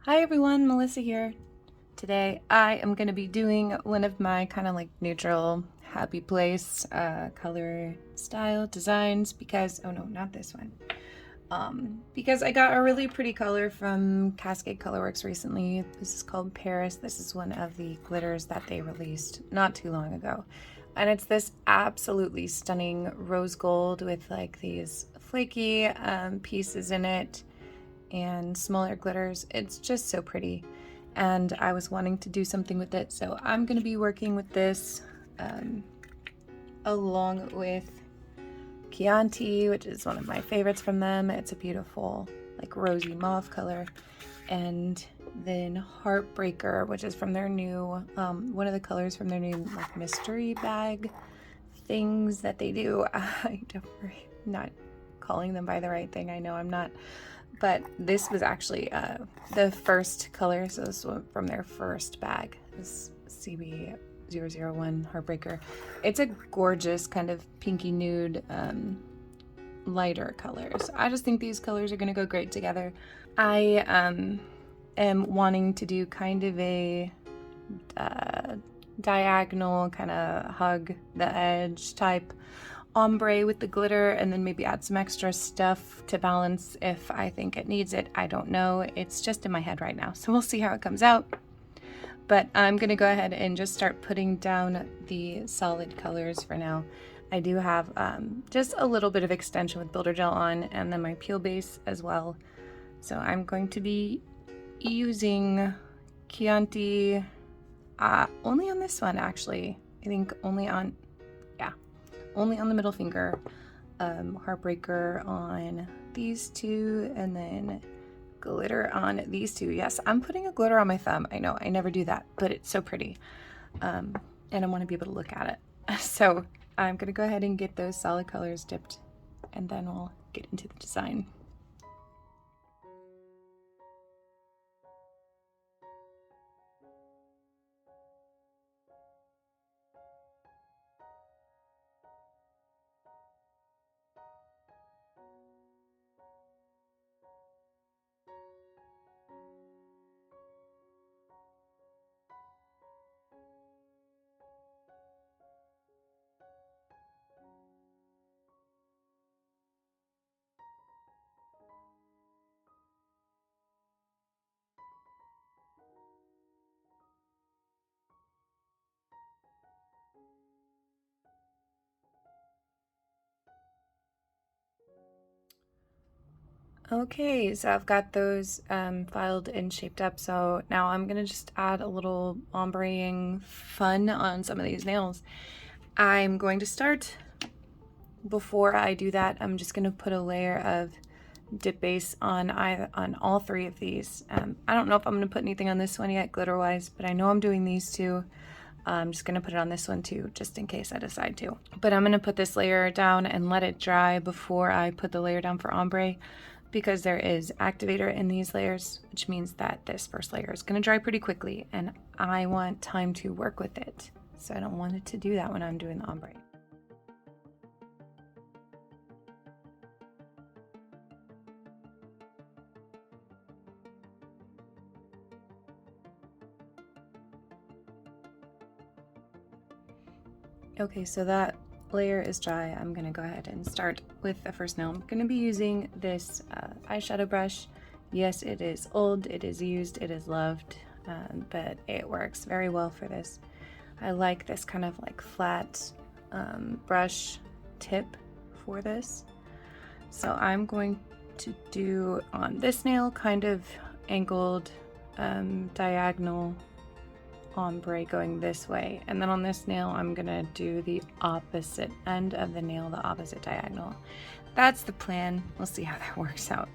Hi everyone, Melissa here. Today I am going to be doing one of my kind of like neutral, happy place color style designs because, oh no, not this one. Because I got a really pretty color from Cascade Colorworks recently. This is called Paris. This is one of the glitters that they released not too long ago. And it's this absolutely stunning rose gold with like these flaky pieces in it and smaller glitters. It's just so pretty. And I was wanting to do something with it, so I'm going to be working with this along with Chianti, which is one of my favorites from them. It's a beautiful like rosy mauve color. And then Heartbreaker, which is from their new, one of the colors from their new like mystery bag things that they do. I'm not calling them by the right thing, I know I'm not. But this was actually the first color, so this was from their first bag, this CB001 Heartbreaker. It's a gorgeous kind of pinky nude, lighter colors. I just think these colors are going to go great together. I am wanting to do kind of a diagonal, kind of hug the edge type ombre with the glitter, and then maybe add some extra stuff to balance if I think it needs it. I don't know. It's just in my head right now, so we'll see how it comes out. But I'm gonna go ahead and just start putting down the solid colors for now. I do have just a little bit of extension with builder gel on, and then my peel base as well. So I'm going to be using Chianti only on this one, actually. I think only on the middle finger, Heartbreaker on these two, and then glitter on these two. Yes, I'm putting a glitter on my thumb. I know, I never do that, but it's so pretty. And I want to be able to look at it. So I'm going to go ahead and get those solid colors dipped, and then we'll get into the design. Okay, so I've got those filed and shaped up, so now I'm gonna just add a little ombreing fun on some of these nails. I'm going to start, before I do that, I'm just gonna put a layer of dip base on all three of these. I don't know if I'm gonna put anything on this one yet glitter wise, but I know I'm doing these two. I'm just gonna put it on this one too, just in case I decide to. But I'm gonna put this layer down and let it dry before I put the layer down for ombre, because there is activator in these layers, which means that this first layer is gonna dry pretty quickly, and I want time to work with it. So I don't want it to do that when I'm doing the ombre. Okay, so that layer is dry. I'm gonna go ahead and start with the first nail. I'm gonna be using this eyeshadow brush. Yes, it is old, it is used, it is loved, but it works very well for this. I like this kind of like flat brush tip for this. So I'm going to do on this nail kind of angled diagonal ombre going this way, and then on this nail I'm gonna do the opposite end of the nail, the opposite diagonal. That's the plan. We'll see how that works out.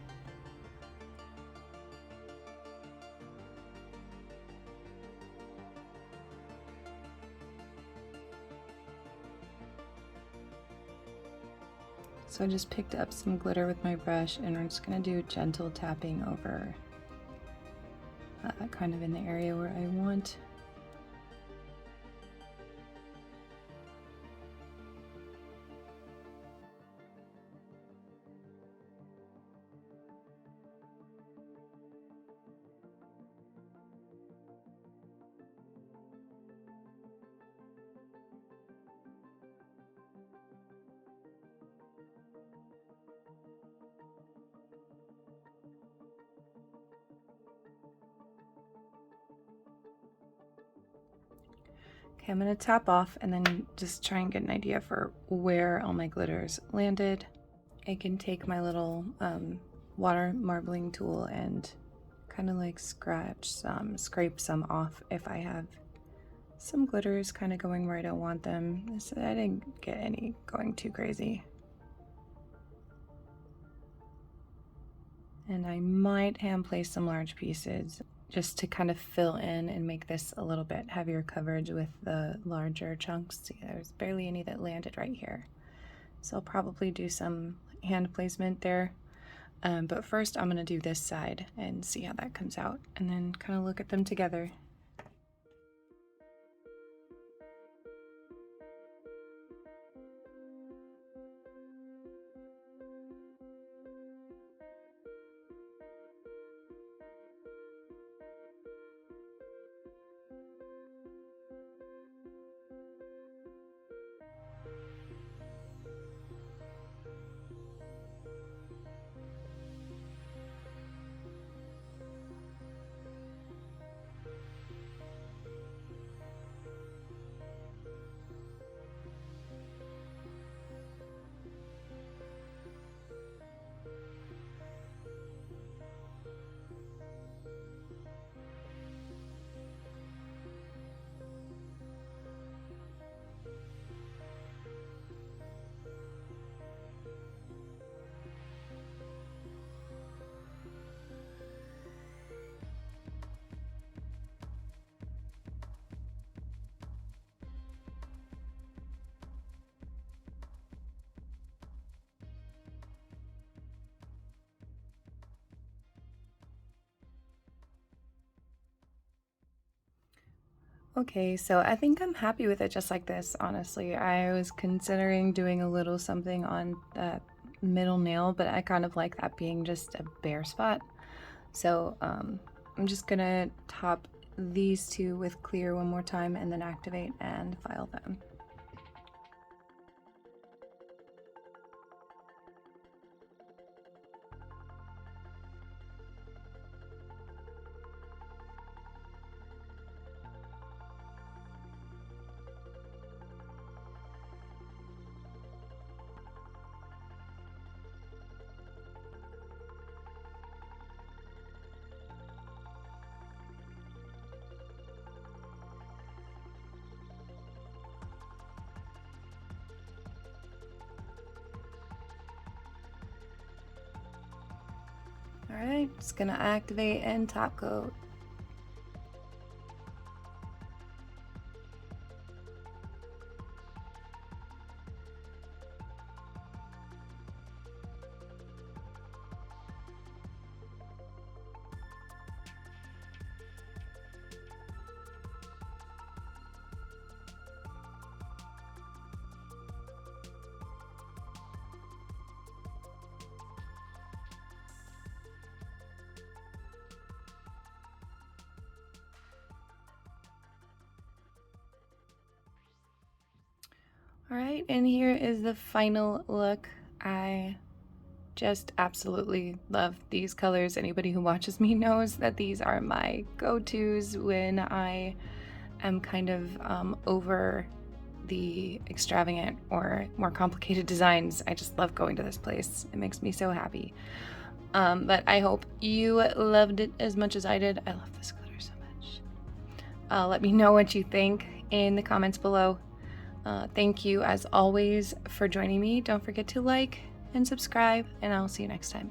So I just picked up some glitter with my brush, and we're just gonna do gentle tapping over kind of in the area where I want. Okay, I'm gonna tap off and then just try and get an idea for where all my glitters landed. I can take my little water marbling tool and kind of like scrape some off if I have some glitters kind of going where I don't want them. So I didn't get any going too crazy. And I might hand place some large pieces just to kind of fill in and make this a little bit heavier coverage with the larger chunks. See, there's barely any that landed right here. So I'll probably do some hand placement there. But first I'm gonna do this side and see how that comes out and then kind of look at them together. Okay, so I think I'm happy with it just like this, honestly. I was considering doing a little something on that middle nail, but I kind of like that being just a bare spot. So I'm just gonna top these two with clear one more time and then activate and file them. Alright, just gonna activate and top coat. Alright, and here is the final look. I just absolutely love these colors. Anybody who watches me knows that these are my go-tos when I am kind of over the extravagant or more complicated designs. I just love going to this place. It makes me so happy. But I hope you loved it as much as I did. I love this glitter so much. Let me know what you think in the comments below. Thank you as always for joining me. Don't forget to like and subscribe, and I'll see you next time.